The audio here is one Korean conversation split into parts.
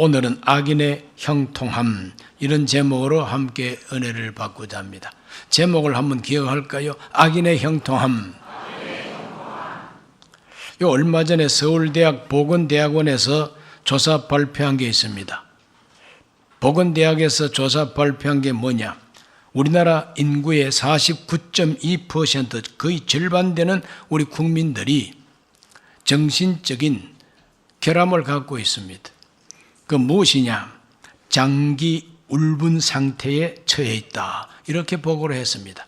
오늘은 악인의 형통함, 이런 제목으로 함께 은혜를 받고자 합니다. 제목을 한번 기억할까요? 악인의 형통함. 얼마 전에 서울대학 보건대학원에서 조사 발표한 게 있습니다. 보건대학에서 조사 발표한 게 뭐냐? 우리나라 인구의 49.2%, 거의 절반 되는 우리 국민들이 정신적인 결함을 갖고 있습니다. 그 무엇이냐? 장기 울분 상태에 처해 있다, 이렇게 보고를 했습니다.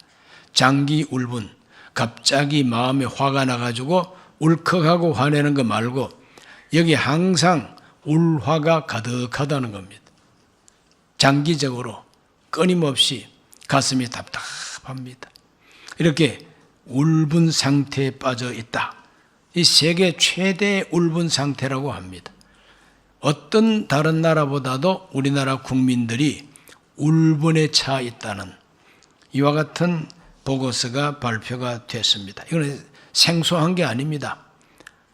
장기 울분, 갑자기 마음에 화가 나가지고 울컥하고 화내는 거 말고 여기 항상 울화가 가득하다는 겁니다. 장기적으로 끊임없이 가슴이 답답합니다. 이렇게 울분 상태에 빠져 있다. 이 세계 최대의 울분 상태라고 합니다. 어떤 다른 나라보다도 우리나라 국민들이 울분에 차 있다는 이와 같은 보고서가 발표가 됐습니다. 이건 생소한 게 아닙니다.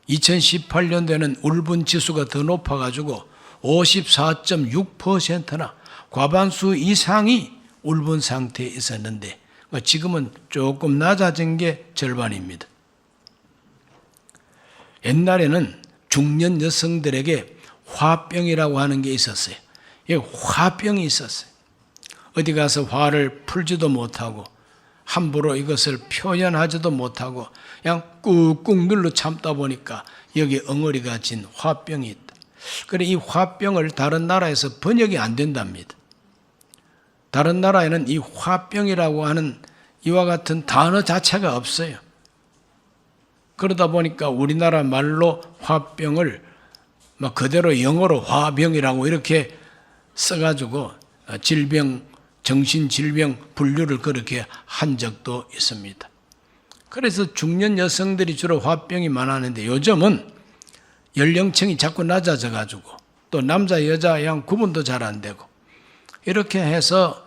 2018년도에는 울분 지수가 더 높아가지고 54.6%나 과반수 이상이 울분 상태에 있었는데 지금은 조금 낮아진 게 절반입니다. 옛날에는 중년 여성들에게 화병이라고 하는 게 있었어요. 화병이 있었어요. 어디 가서 화를 풀지도 못하고 함부로 이것을 표현하지도 못하고 그냥 꾹꾹 눌러 참다 보니까 여기 엉어리가 진 화병이 있다. 그래, 이 화병을 다른 나라에서 번역이 안 된답니다. 다른 나라에는 이 화병이라고 하는 이와 같은 단어 자체가 없어요. 그러다 보니까 우리나라 말로 화병을 막 그대로 영어로 화병이라고 이렇게 써가지고 질병, 정신질병 분류를 그렇게 한 적도 있습니다. 그래서 중년 여성들이 주로 화병이 많았는데 요즘은 연령층이 자꾸 낮아져가지고 또 남자, 여자 양 구분도 잘 안 되고 이렇게 해서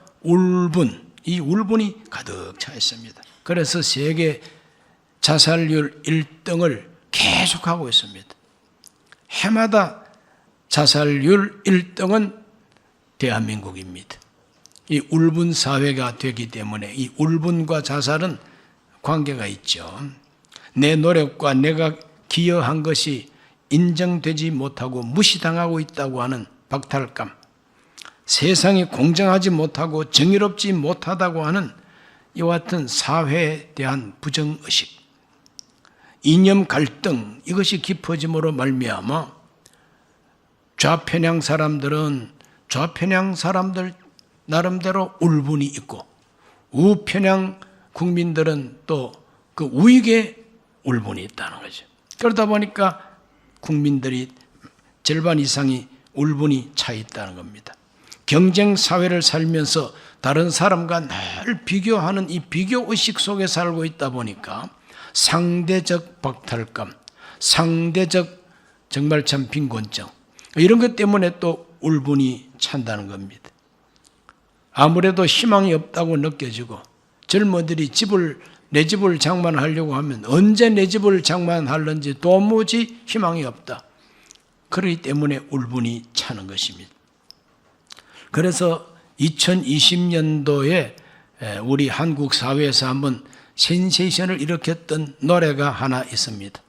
이 울분이 가득 차 있습니다. 그래서 세계 자살률 1등을 계속하고 있습니다. 해마다 자살률 1등은 대한민국입니다. 이 울분 사회가 되기 때문에 이 울분과 자살은 관계가 있죠. 내 노력과 내가 기여한 것이 인정되지 못하고 무시당하고 있다고 하는 박탈감, 세상이 공정하지 못하고 정의롭지 못하다고 하는 이와 같은 사회에 대한 부정의식, 이념 갈등, 이것이 깊어짐으로 말미암아 좌편향 사람들은 좌편향 사람들 나름대로 울분이 있고 우편향 국민들은 또 그 우익의 울분이 있다는 거죠. 그러다 보니까 국민들이 절반 이상이 울분이 차 있다는 겁니다. 경쟁 사회를 살면서 다른 사람과 늘 비교하는 이 비교의식 속에 살고 있다 보니까 상대적 박탈감, 상대적 정말 참 빈곤증, 이런 것 때문에 또 울분이 찬다는 겁니다. 아무래도 희망이 없다고 느껴지고 젊은이들이 내 집을 장만하려고 하면 언제 내 집을 장만하는지 도무지 희망이 없다. 그렇기 때문에 울분이 차는 것입니다. 그래서 2020년도에 우리 한국 사회에서 한번 센세이션을 일으켰던 노래가 하나 있습니다.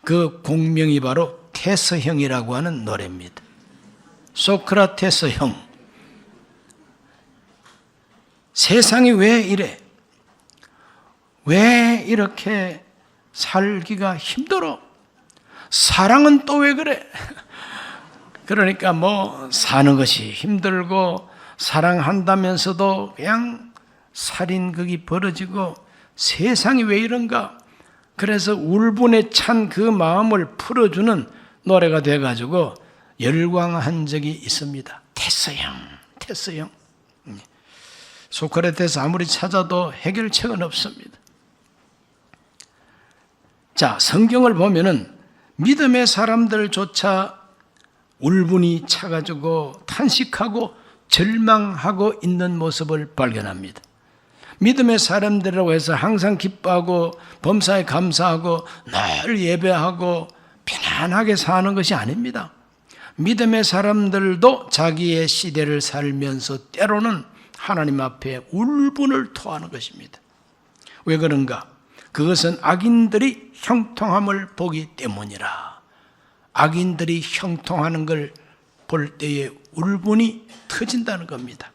그 공명이 바로 테스형이라고 하는 노래입니다. 소크라테스 형. 세상이 왜 이래? 왜 이렇게 살기가 힘들어? 사랑은 또 왜 그래? 그러니까 사는 것이 힘들고 사랑한다면서도 그냥 살인극이 벌어지고 세상이 왜 이런가? 그래서 울분에 찬 그 마음을 풀어주는 노래가 돼가지고 열광한 적이 있습니다. 테스형. 소크라테스 아무리 찾아도 해결책은 없습니다. 자, 성경을 보면은 믿음의 사람들조차 울분이 차가지고 탄식하고 절망하고 있는 모습을 발견합니다. 믿음의 사람들이라고 해서 항상 기뻐하고 범사에 감사하고 늘 예배하고 편안하게 사는 것이 아닙니다. 믿음의 사람들도 자기의 시대를 살면서 때로는 하나님 앞에 울분을 토하는 것입니다. 왜 그런가? 그것은 악인들이 형통함을 보기 때문이라. 악인들이 형통하는 걸 볼 때에 울분이 터진다는 겁니다.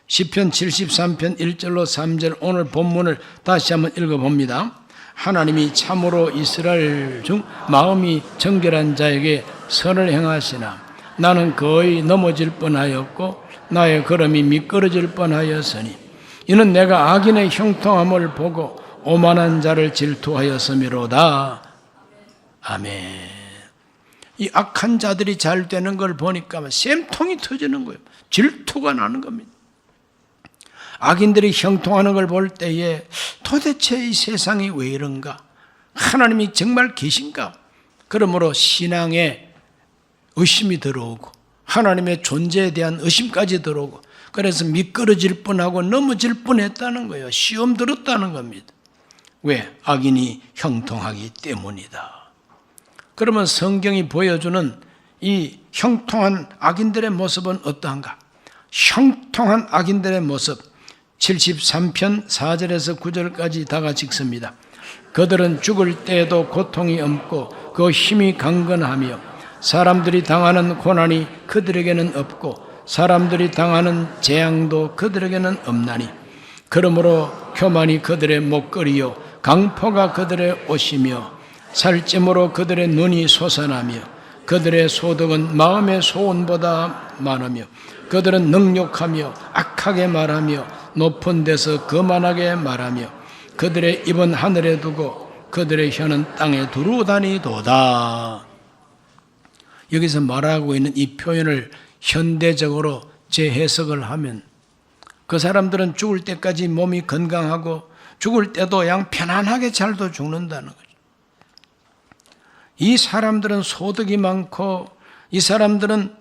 시편 73편 1절로 3절 오늘 본문을 다시 한번 읽어봅니다. 하나님이 참으로 이스라엘 중 마음이 정결한 자에게 선을 행하시나 나는 거의 넘어질 뻔하였고 나의 걸음이 미끄러질 뻔하였으니 이는 내가 악인의 형통함을 보고 오만한 자를 질투하였음이로다. 아멘. 이 악한 자들이 잘 되는 걸 보니까 쌤통이 터지는 거예요. 질투가 나는 겁니다. 악인들이 형통하는 걸 볼 때에 도대체 이 세상이 왜 이런가? 하나님이 정말 계신가? 그러므로 신앙에 의심이 들어오고 하나님의 존재에 대한 의심까지 들어오고 그래서 미끄러질 뻔하고 넘어질 뻔했다는 거예요. 시험 들었다는 겁니다. 왜? 악인이 형통하기 때문이다. 그러면 성경이 보여주는 이 형통한 악인들의 모습은 어떠한가? 형통한 악인들의 모습 73편 4절에서 9절까지 다 같이 읽습니다. 그들은 죽을 때에도 고통이 없고 그 힘이 강건하며 사람들이 당하는 고난이 그들에게는 없고 사람들이 당하는 재앙도 그들에게는 없나니 그러므로 교만이 그들의 목걸이요 강포가 그들의 옷이며 살찜으로 그들의 눈이 솟아나며 그들의 소득은 마음의 소원보다 많으며 그들은 능욕하며 악하게 말하며 높은 데서 거만하게 말하며 그들의 입은 하늘에 두고 그들의 혀는 땅에 두루 다니도다. 여기서 말하고 있는 이 표현을 현대적으로 재해석을 하면 그 사람들은 죽을 때까지 몸이 건강하고 죽을 때도 그냥 편안하게 잘도 죽는다는 거죠. 이 사람들은 소득이 많고 이 사람들은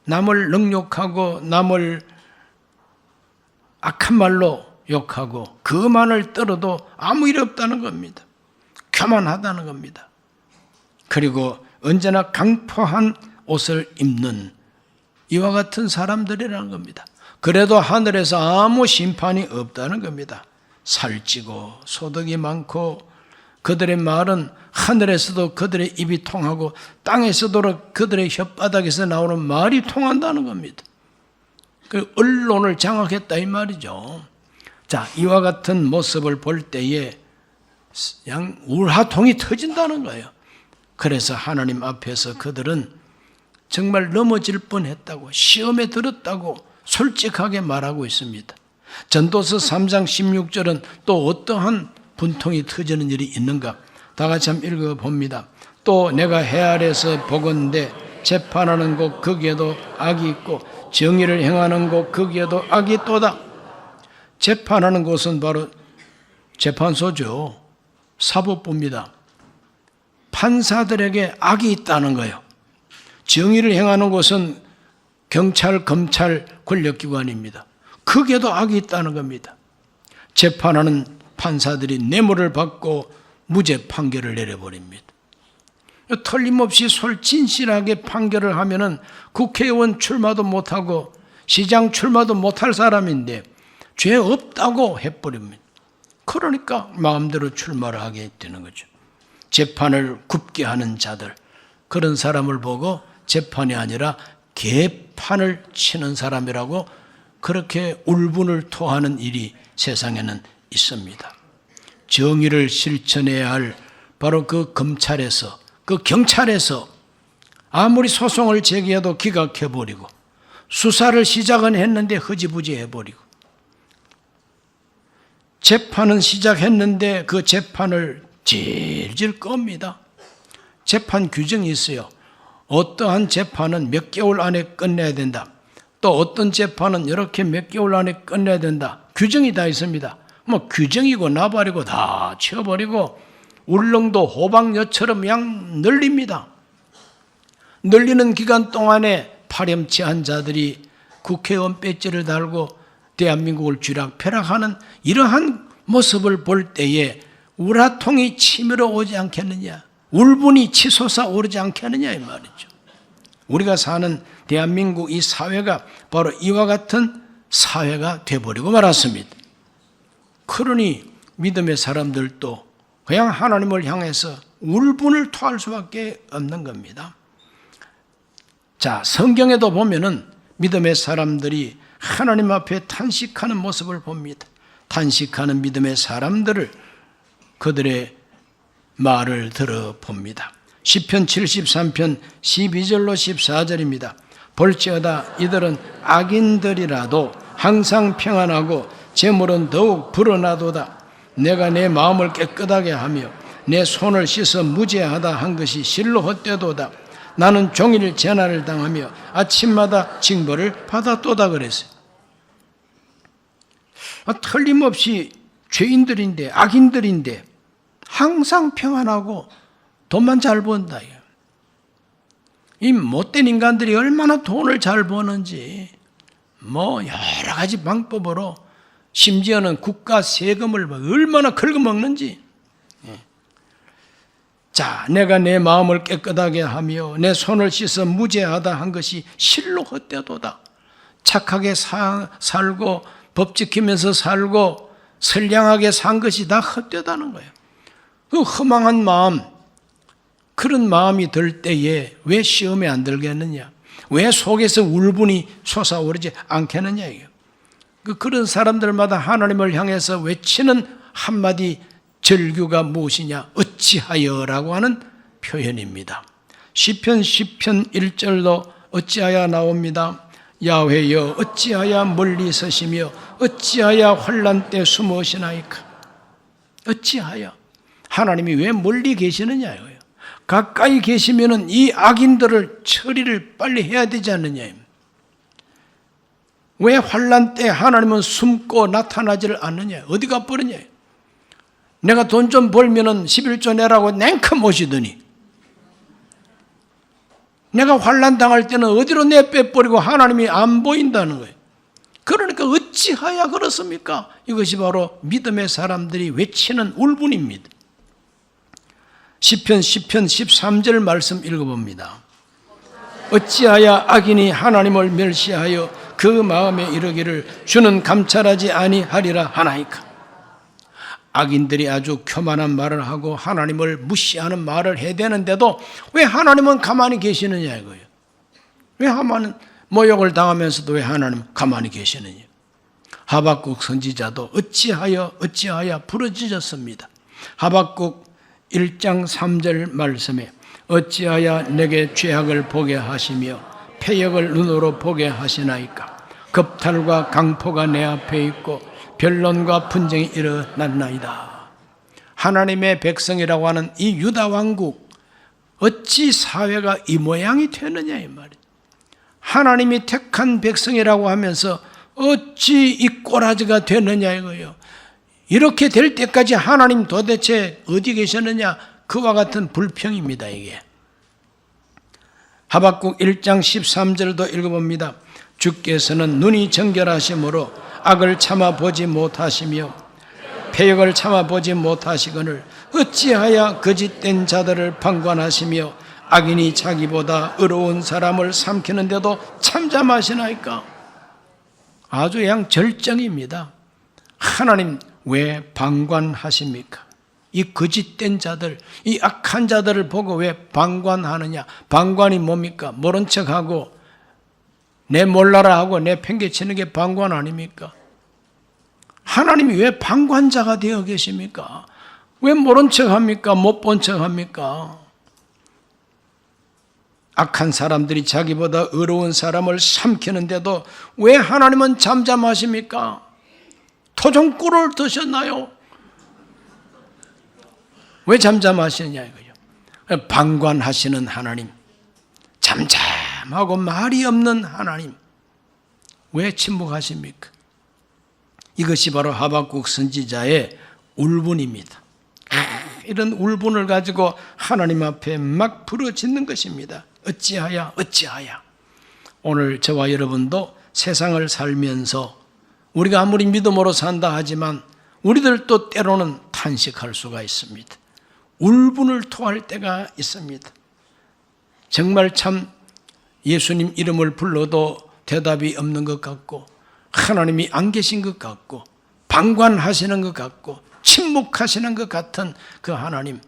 남을 능욕하고 남을 악한 말로 욕하고 그만을 떨어도 아무 일 없다는 겁니다. 교만하다는 겁니다. 그리고 언제나 강포한 옷을 입는 이와 같은 사람들이라는 겁니다. 그래도 하늘에서 아무 심판이 없다는 겁니다. 살찌고 소득이 많고 그들의 말은 하늘에서도 그들의 입이 통하고 땅에서도 그들의 혓바닥에서 나오는 말이 통한다는 겁니다. 그 언론을 장악했다 이 말이죠. 자, 이와 같은 모습을 볼 때에 그냥 울화통이 터진다는 거예요. 그래서 하나님 앞에서 그들은 정말 넘어질 뻔했다고 시험에 들었다고 솔직하게 말하고 있습니다. 전도서 3장 16절은 또 어떠한 분통이 터지는 일이 있는가? 다 같이 한번 읽어봅니다. 또 내가 해 아래서 보건대 재판하는 곳 거기에도 악이 있고 정의를 행하는 곳 거기에도 악이 또다. 재판하는 곳은 바로 재판소죠. 사법부입니다. 판사들에게 악이 있다는 거예요. 정의를 행하는 곳은 경찰, 검찰, 권력기관입니다. 거기에도 악이 있다는 겁니다. 재판하는 판사들이 뇌물을 받고 무죄 판결을 내려버립니다. 틀림없이 진실하게 판결을 하면은 국회의원 출마도 못하고 시장 출마도 못할 사람인데 죄 없다고 해버립니다. 그러니까 마음대로 출마를 하게 되는 거죠. 재판을 굽게 하는 자들, 그런 사람을 보고 재판이 아니라 개판을 치는 사람이라고 그렇게 울분을 토하는 일이 세상에는 있습니다. 정의를 실천해야 할 바로 그 검찰에서 그 경찰에서 아무리 소송을 제기해도 기각해버리고 수사를 시작은 했는데 흐지부지 해버리고 재판은 시작했는데 그 재판을 질질 겁니다. 재판 규정이 있어요. 어떠한 재판은 몇 개월 안에 끝내야 된다. 또 어떤 재판은 이렇게 몇 개월 안에 끝내야 된다. 규정이 다 있습니다. 뭐 규정이고 나발이고 다 치워버리고 울릉도 호박엿처럼 그냥 늘립니다. 늘리는 기간 동안에 파렴치한 자들이 국회의원 배지를 달고 대한민국을 쥐락펴락하는 이러한 모습을 볼 때에 우라통이 치밀어 오지 않겠느냐, 울분이 치솟아 오르지 않겠느냐 이 말이죠. 우리가 사는 대한민국 이 사회가 바로 이와 같은 사회가 되어버리고 말았습니다. 그러니 믿음의 사람들도 그냥 하나님을 향해서 울분을 토할 수밖에 없는 겁니다. 자, 성경에도 보면은 믿음의 사람들이 하나님 앞에 탄식하는 모습을 봅니다. 탄식하는 믿음의 사람들을 그들의 말을 들어봅니다. 시편 73편 12절로 14절입니다. 볼지어다 이들은 악인들이라도 항상 평안하고 재물은 더욱 불어나도다. 내가 내 마음을 깨끗하게 하며 내 손을 씻어 무죄하다 한 것이 실로 헛되도다. 나는 종일 재난을 당하며 아침마다 징벌을 받았도다 그랬어요. 틀림없이 죄인들인데 악인들인데 항상 평안하고 돈만 잘 번다. 이 못된 인간들이 얼마나 돈을 잘 버는지 여러 가지 방법으로 심지어는 국가 세금을 얼마나 긁어먹는지. 자, 내가 내 마음을 깨끗하게 하며 내 손을 씻어 무죄하다 한 것이 실로 헛되도다. 착하게 살고 법 지키면서 살고 선량하게 산 것이 다 헛되다는 거예요. 그 허망한 마음, 그런 마음이 들 때에 왜 시험에 안 들겠느냐? 왜 속에서 울분이 솟아오르지 않겠느냐? 그런 사람들마다 하나님을 향해서 외치는 한마디 절규가 무엇이냐? 어찌하여라고 하는 표현입니다. 시편 10편 1절도 어찌하여 나옵니다. 야훼여 어찌하여 멀리 서시며 어찌하여 환난 때 숨으시나이까? 어찌하여? 하나님이 왜 멀리 계시느냐요? 가까이 계시면은 이 악인들을 처리를 빨리 해야 되지 않느냐? 왜 환난 때 하나님은 숨고 나타나지를 않느냐? 어디 가버리냐? 내가 돈 좀 벌면은 11조 내라고 냉큼 오시더니 내가 환난 당할 때는 어디로 내빼버리고 하나님이 안 보인다는 거예요. 그러니까 어찌하여 그렇습니까? 이것이 바로 믿음의 사람들이 외치는 울분입니다. 시편 13절 말씀 읽어봅니다. 어찌하여 악인이 하나님을 멸시하여 그 마음에 이르기를 주는 감찰하지 아니하리라 하나이까? 악인들이 아주 교만한 말을 하고 하나님을 무시하는 말을 해야 되는데도 왜 하나님은 가만히 계시느냐 이거예요. 왜 하만은 모욕을 당하면서도 왜 하나님은 가만히 계시느냐? 하박국 선지자도 어찌하여 부르짖었습니다. 하박국 1장 3절 말씀에 어찌하여 내게 죄악을 보게 하시며 패역을 눈으로 보게 하시나이까? 겁탈과 강포가 내 앞에 있고 변론과 분쟁이 일어났나이다. 하나님의 백성이라고 하는 이 유다 왕국 어찌 사회가 이 모양이 되느냐 이 말이에요. 하나님이 택한 백성이라고 하면서 어찌 이 꼬라지가 되느냐 이거예요. 이렇게 될 때까지 하나님 도대체 어디 계셨느냐? 그와 같은 불평입니다. 이게 하박국 1장 13절도 읽어봅니다. 주께서는 눈이 정결하심으로 악을 참아보지 못하시며 패역을 참아보지 못하시거늘 어찌하여 거짓된 자들을 방관하시며 악인이 자기보다 의로운 사람을 삼키는데도 참잠하시나이까? 아주 그냥 절정입니다. 하나님 왜 방관하십니까? 이 거짓된 자들, 이 악한 자들을 보고 왜 방관하느냐? 방관이 뭡니까? 모른 척하고 내 몰라라 하고 내 팽개치는 게 방관 아닙니까? 하나님이 왜 방관자가 되어 계십니까? 왜 모른 척합니까? 못 본 척합니까? 악한 사람들이 자기보다 의로운 사람을 삼키는데도 왜 하나님은 잠잠하십니까? 토종꿀을 드셨나요? 왜 잠잠하시느냐 이거죠. 방관하시는 하나님, 잠잠하고 말이 없는 하나님, 왜 침묵하십니까? 이것이 바로 하박국 선지자의 울분입니다. 이런 울분을 가지고 하나님 앞에 막 부르짖는 것입니다. 어찌하여? 오늘 저와 여러분도 세상을 살면서 우리가 아무리 믿음으로 산다 하지만 우리들도 때로는 탄식할 수가 있습니다. 울분을 토할 때가 있습니다. 정말 참 예수님 이름을 불러도 대답이 없는 것 같고, 하나님이 안 계신 것 같고, 방관하시는 것 같고, 침묵하시는 것 같은 그 하나님.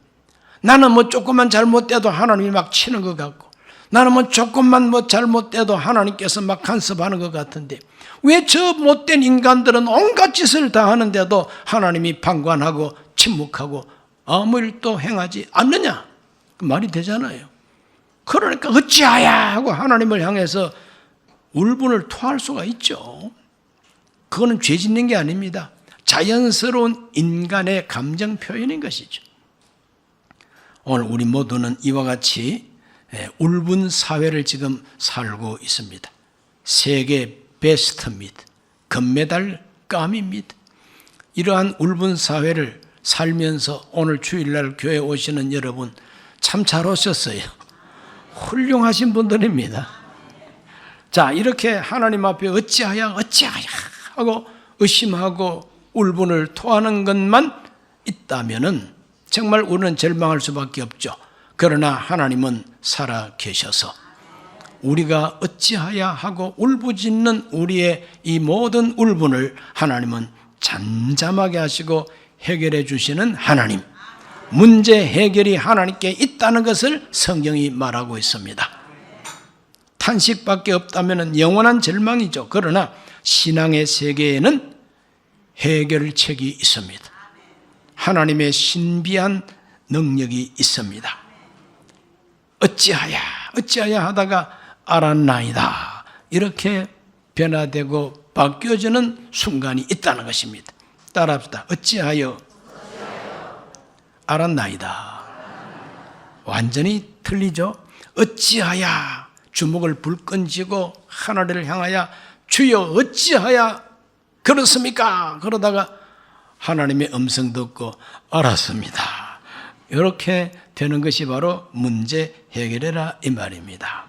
나는 뭐 조금만 잘못돼도 하나님이 막 치는 것 같고, 나는 뭐 조금만 뭐 잘못돼도 하나님께서 막 간섭하는 것 같은데, 왜 저 못된 인간들은 온갖 짓을 다 하는데도 하나님이 방관하고 침묵하고 아무 일도 행하지 않느냐? 말이 되잖아요. 그러니까 어찌하야 하고 하나님을 향해서 울분을 토할 수가 있죠. 그거는 죄 짓는 게 아닙니다. 자연스러운 인간의 감정 표현인 것이죠. 오늘 우리 모두는 이와 같이 울분 사회를 지금 살고 있습니다. 세계 베스트입니다. 금메달감입니다. 이러한 울분 사회를 살면서 오늘 주일날 교회 오시는 여러분 참 잘 오셨어요. 훌륭하신 분들입니다. 자, 이렇게 하나님 앞에 어찌하야 하고 의심하고 울분을 토하는 것만 있다면은 정말 우리는 절망할 수밖에 없죠. 그러나 하나님은 살아 계셔서 우리가 어찌하야 하고 울부짖는 우리의 이 모든 울분을 하나님은 잠잠하게 하시고 해결해 주시는 하나님, 문제 해결이 하나님께 있다는 것을 성경이 말하고 있습니다. 탄식밖에 없다면 영원한 절망이죠. 그러나 신앙의 세계에는 해결책이 있습니다. 하나님의 신비한 능력이 있습니다. 어찌하야 하다가 알았나이다. 이렇게 변화되고 바뀌어지는 순간이 있다는 것입니다. 따라합시다. 어찌하여 알았나이다. 완전히 틀리죠. 어찌하야 주먹을 불끈 쥐고 하나님을 향하여 주여 어찌하여 그렇습니까? 그러다가 하나님의 음성 듣고 알았습니다. 이렇게 되는 것이 바로 문제 해결이라 이 말입니다.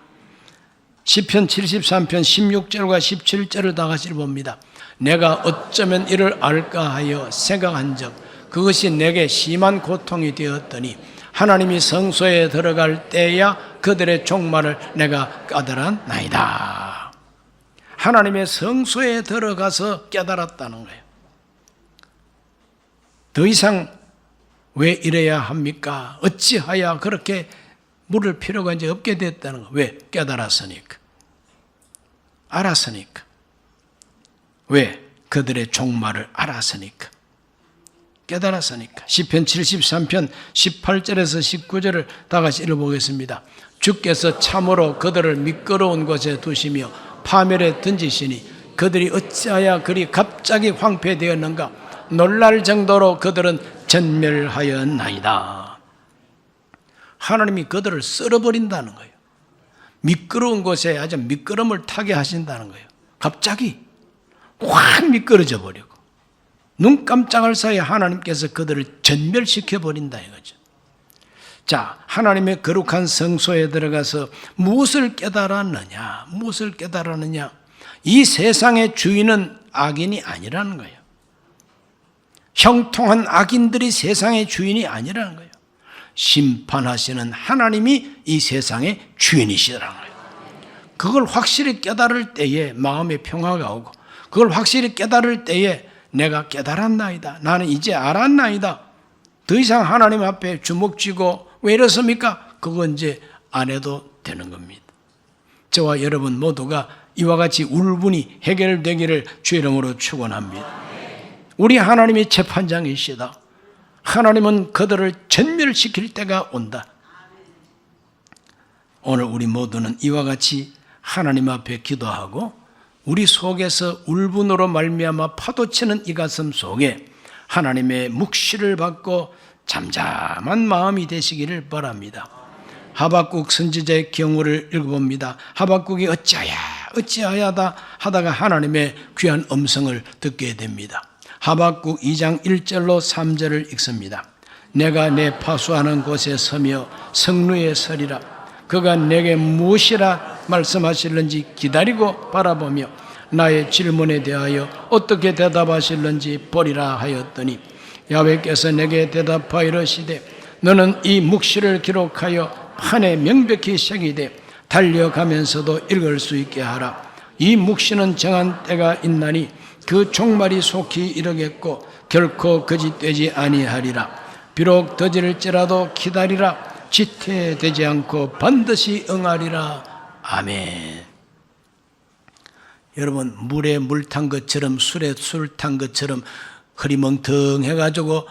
시편 73편 16절과 17절을 다 같이 봅니다. 내가 어쩌면 이를 알까 하여 생각한 적 그것이 내게 심한 고통이 되었더니 하나님이 성소에 들어갈 때야 그들의 종말을 내가 깨달았나이다. 하나님의 성소에 들어가서 깨달았다는 거예요. 더 이상 왜 이래야 합니까? 어찌하여 그렇게 물을 필요가 이제 없게 됐다는 거. 왜? 깨달았으니까. 알았으니까. 왜? 그들의 종말을 알았으니까. 깨달았으니까. 시편 73편 18절에서 19절을 다 같이 읽어보겠습니다. 주께서 참으로 그들을 미끄러운 곳에 두시며 파멸에 던지시니 그들이 어찌하여 그리 갑자기 황폐되었는가? 놀랄 정도로 그들은 전멸하였나이다. 하나님이 그들을 썰어버린다는 거예요. 미끄러운 곳에 아주 미끄럼을 타게 하신다는 거예요. 갑자기 확 미끄러져 버리고 눈 깜짝할 사이에 하나님께서 그들을 전멸시켜 버린다 이거죠. 자, 하나님의 거룩한 성소에 들어가서 무엇을 깨달았느냐? 무엇을 깨달았느냐? 이 세상의 주인은 악인이 아니라는 거예요. 형통한 악인들이 세상의 주인이 아니라는 거예요. 심판하시는 하나님이 이 세상의 주인이시라는 거예요. 그걸 확실히 깨달을 때에 마음의 평화가 오고, 그걸 확실히 깨달을 때에 내가 깨달았나이다. 나는 이제 알았나이다. 더 이상 하나님 앞에 주먹 쥐고 왜 이렇습니까? 그건 이제 안 해도 되는 겁니다. 저와 여러분 모두가 이와 같이 울분이 해결되기를 주의 이름으로 축원합니다. 우리 하나님이 재판장이시다. 하나님은 그들을 전멸시킬 때가 온다. 오늘 우리 모두는 이와 같이 하나님 앞에 기도하고 우리 속에서 울분으로 말미암아 파도치는 이 가슴 속에 하나님의 묵시를 받고 잠잠한 마음이 되시기를 바랍니다. 하박국 선지자의 경우를 읽어봅니다. 하박국이 어찌하야다 하다가 하나님의 귀한 음성을 듣게 됩니다. 하박국 2장 1절로 3절을 읽습니다. 내가 내 파수하는 곳에 서며 성루에 서리라. 그가 내게 무엇이라 말씀하실는지 기다리고 바라보며 나의 질문에 대하여 어떻게 대답하실는지 보리라 하였더니 야훼께서 내게 대답하여 이르시되 너는 이 묵시를 기록하여 판에 명백히 새기되 달려가면서도 읽을 수 있게 하라. 이 묵시는 정한 때가 있나니 그 종말이 속히 이르겠고 결코 거짓되지 아니하리라. 비록 더딜지라도 기다리라. 지체되지 않고 반드시 응하리라. 아멘. 여러분, 물에 물 탄 것처럼 술에 술 탄 것처럼 흐리멍텅해가지고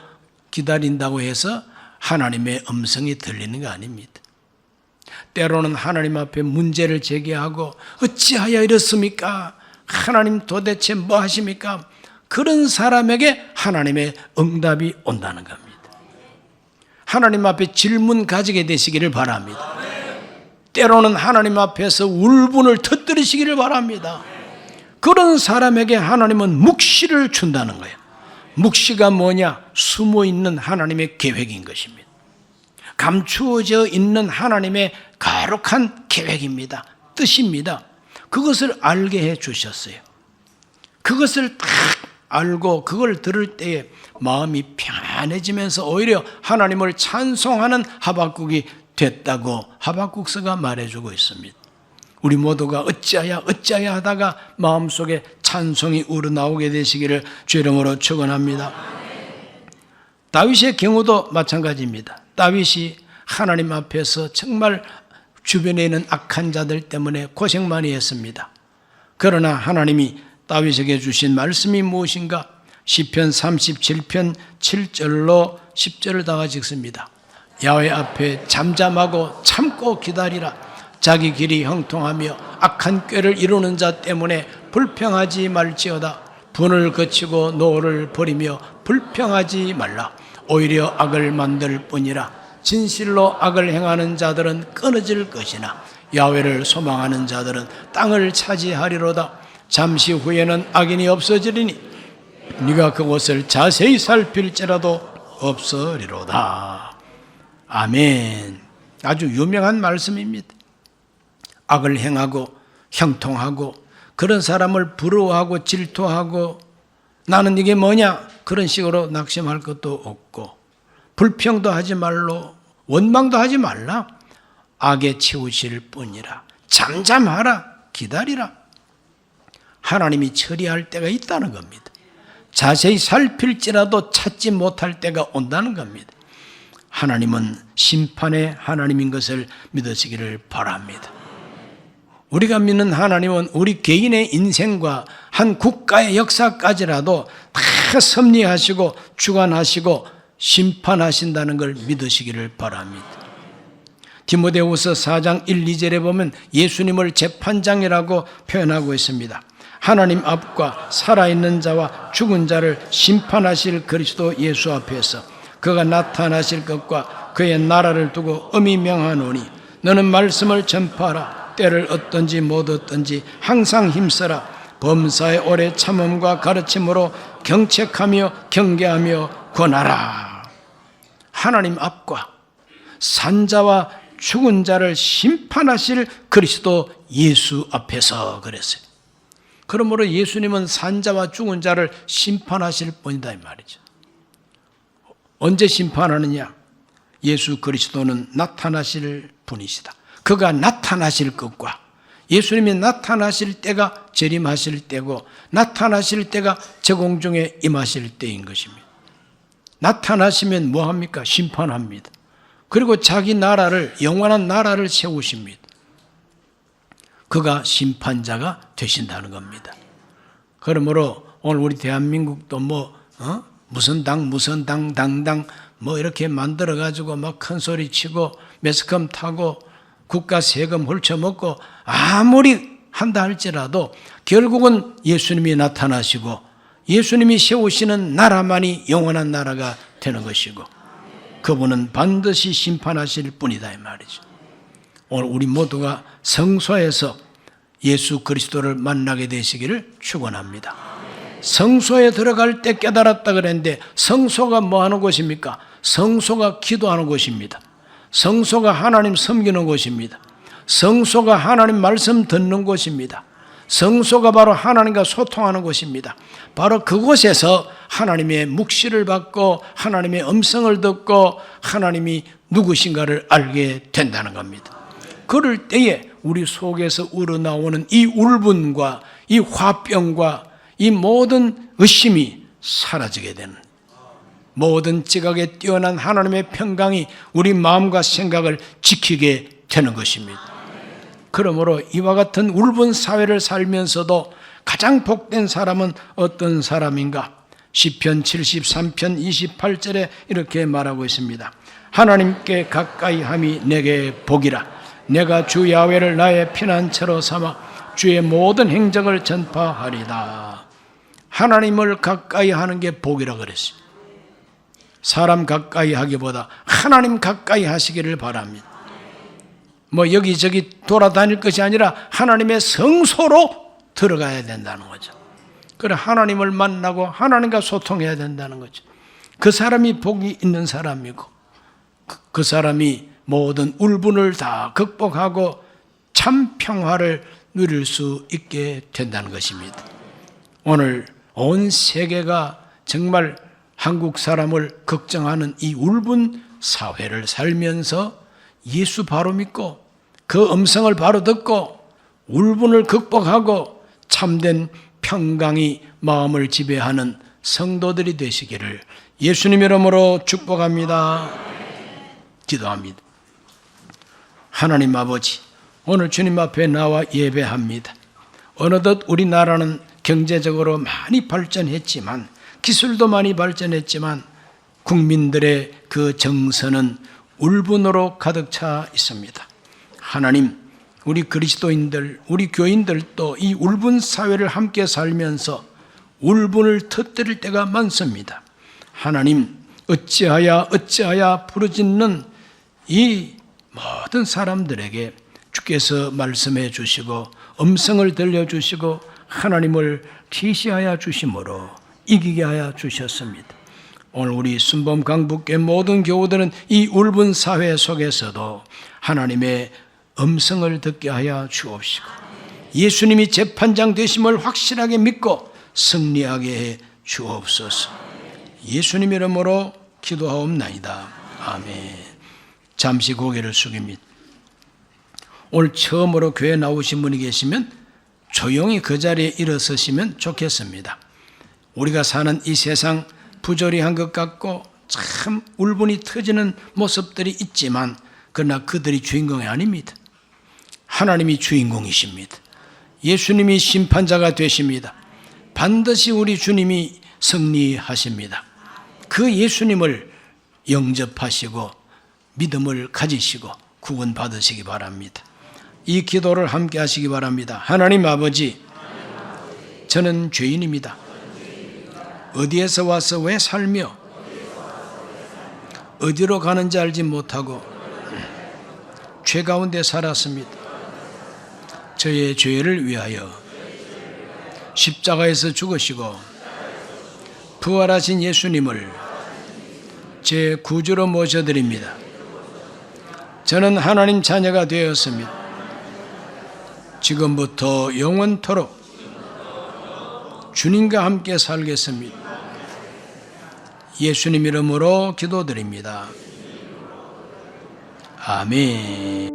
기다린다고 해서 하나님의 음성이 들리는 거 아닙니다. 때로는 하나님 앞에 문제를 제기하고 어찌하여 이렇습니까? 하나님 도대체 뭐 하십니까? 그런 사람에게 하나님의 응답이 온다는 겁니다. 하나님 앞에 질문 가지게 되시기를 바랍니다. 때로는 하나님 앞에서 울분을 터뜨리시기를 바랍니다. 그런 사람에게 하나님은 묵시를 준다는 거예요. 묵시가 뭐냐? 숨어있는 하나님의 계획인 것입니다. 감추어져 있는 하나님의 거룩한 계획입니다. 뜻입니다. 그것을 알게 해 주셨어요. 그것을 딱 알고 그걸 들을 때에 마음이 편해지면서 오히려 하나님을 찬송하는 하박국이 됐다고 하박국서가 말해주고 있습니다. 우리 모두가 어찌하야 하다가 마음속에 찬송이 우러나오게 되시기를 주 이름으로 축원합니다. 다윗의 경우도 마찬가지입니다. 다윗이 하나님 앞에서 정말 주변에 있는 악한 자들 때문에 고생 많이 했습니다. 그러나 하나님이 다윗에게 주신 말씀이 무엇인가? 시편 37편 7절로 10절을 다 같이 읽습니다. 야훼 앞에 잠잠하고 참고 기다리라. 자기 길이 형통하며 악한 꾀를 이루는 자 때문에 불평하지 말지어다. 분을 거치고 노를 버리며 불평하지 말라. 오히려 악을 만들 뿐이라. 진실로 악을 행하는 자들은 끊어질 것이나 야훼를 소망하는 자들은 땅을 차지하리로다. 잠시 후에는 악인이 없어지리니 네가 그곳을 자세히 살필지라도 없으리로다. 아멘. 아주 유명한 말씀입니다. 악을 행하고 형통하고 그런 사람을 부러워하고 질투하고 나는 이게 뭐냐? 그런 식으로 낙심할 것도 없고 불평도 하지 말로 원망도 하지 말라. 악에 치우칠 뿐이라. 잠잠하라. 기다리라. 하나님이 처리할 때가 있다는 겁니다. 자세히 살필지라도 찾지 못할 때가 온다는 겁니다. 하나님은 심판의 하나님인 것을 믿으시기를 바랍니다. 우리가 믿는 하나님은 우리 개인의 인생과 한 국가의 역사까지라도 다 섭리하시고 주관하시고 심판하신다는 걸 믿으시기를 바랍니다. 디모데후서 4장 1, 2절에 보면 예수님을 재판장이라고 표현하고 있습니다. 하나님 앞과 살아있는 자와 죽은 자를 심판하실 그리스도 예수 앞에서 그가 나타나실 것과 그의 나라를 두고 엄히 명하노니 너는 말씀을 전파하라. 때를 얻든지 못 얻든지 항상 힘써라. 범사의 오래 참음과 가르침으로 경책하며 경계하며 권하라. 하나님 앞과 산자와 죽은 자를 심판하실 그리스도 예수 앞에서 그랬어요. 그러므로 예수님은 산자와 죽은 자를 심판하실 분이다 이 말이죠. 언제 심판하느냐? 예수 그리스도는 나타나실 분이시다. 그가 나타나실 것과 예수님이 나타나실 때가 재림하실 때고 나타나실 때가 제공중에 임하실 때인 것입니다. 나타나시면 뭐합니까? 심판합니다. 그리고 자기 나라를 영원한 나라를 세우십니다. 그가 심판자가 되신다는 겁니다. 그러므로 오늘 우리 대한민국도 무슨 당 당당 이렇게 만들어가지고 막 큰 소리 치고 매스컴 타고 국가 세금 훔쳐먹고 아무리 한다 할지라도 결국은 예수님이 나타나시고 예수님이 세우시는 나라만이 영원한 나라가 되는 것이고 그분은 반드시 심판하실 분이다 이 말이죠. 오늘 우리 모두가 성소에서 예수 그리스도를 만나게 되시기를 축원합니다. 성소에 들어갈 때 깨달았다 그랬는데 성소가 뭐 하는 곳입니까? 성소가 기도하는 곳입니다. 성소가 하나님 섬기는 곳입니다. 성소가 하나님 말씀 듣는 곳입니다. 성소가 바로 하나님과 소통하는 곳입니다. 바로 그곳에서 하나님의 묵시를 받고 하나님의 음성을 듣고 하나님이 누구신가를 알게 된다는 겁니다. 그럴 때에 우리 속에서 우러나오는 이 울분과 이 화병과 이 모든 의심이 사라지게 되는, 모든 지각에 뛰어난 하나님의 평강이 우리 마음과 생각을 지키게 되는 것입니다. 그러므로 이와 같은 울분 사회를 살면서도 가장 복된 사람은 어떤 사람인가? 시편 73편 28절에 이렇게 말하고 있습니다. 하나님께 가까이 함이 내게 복이라. 내가 주 야훼를 나의 피난처로 삼아 주의 모든 행적을 전파하리다. 하나님을 가까이 하는 게 복이라 그랬어요. 사람 가까이 하기보다 하나님 가까이 하시기를 바랍니다. 뭐 여기저기 돌아다닐 것이 아니라 하나님의 성소로 들어가야 된다는 거죠. 그래, 하나님을 만나고 하나님과 소통해야 된다는 거죠. 그 사람이 복이 있는 사람이고 그 사람이 모든 울분을 다 극복하고 참 평화를 누릴 수 있게 된다는 것입니다. 오늘 온 세계가 정말 한국 사람을 걱정하는 이 울분 사회를 살면서 예수 바로 믿고 그 음성을 바로 듣고 울분을 극복하고 참된 평강이 마음을 지배하는 성도들이 되시기를 예수님 이름으로 축복합니다. 기도합니다. 하나님 아버지, 오늘 주님 앞에 나와 예배합니다. 어느덧 우리나라는 경제적으로 많이 발전했지만, 기술도 많이 발전했지만 국민들의 그 정서는 울분으로 가득 차 있습니다. 하나님, 우리 그리스도인들, 우리 교인들도 이 울분 사회를 함께 살면서 울분을 터뜨릴 때가 많습니다. 하나님, 어찌하야 부르짖는 이 모든 사람들에게 주께서 말씀해 주시고 음성을 들려주시고 하나님을 계시하여 주심으로 이기게 하여 주셨습니다. 오늘 우리 순범 강북교회 모든 교우들은 이 울분 사회 속에서도 하나님의 음성을 듣게 하여 주옵시고 예수님이 재판장 되심을 확실하게 믿고 승리하게 해 주옵소서. 예수님 이름으로 기도하옵나이다. 아멘. 잠시 고개를 숙입니다. 오늘 처음으로 교회 나오신 분이 계시면 조용히 그 자리에 일어서시면 좋겠습니다. 우리가 사는 이 세상 부조리한 것 같고 참 울분이 터지는 모습들이 있지만 그러나 그들이 주인공이 아닙니다. 하나님이 주인공이십니다. 예수님이 심판자가 되십니다. 반드시 우리 주님이 승리하십니다. 그 예수님을 영접하시고 믿음을 가지시고 구원받으시기 바랍니다. 이 기도를 함께 하시기 바랍니다. 하나님 아버지, 저는 죄인입니다. 어디에서 와서 왜 살며 어디로 가는지 알지 못하고 죄 가운데 살았습니다. 저의 죄를 위하여 십자가에서 죽으시고 부활하신 예수님을 제 구주로 모셔드립니다. 저는 하나님 자녀가 되었습니다. 지금부터 영원토록 주님과 함께 살겠습니다. 예수님 이름으로 기도드립니다. 아멘.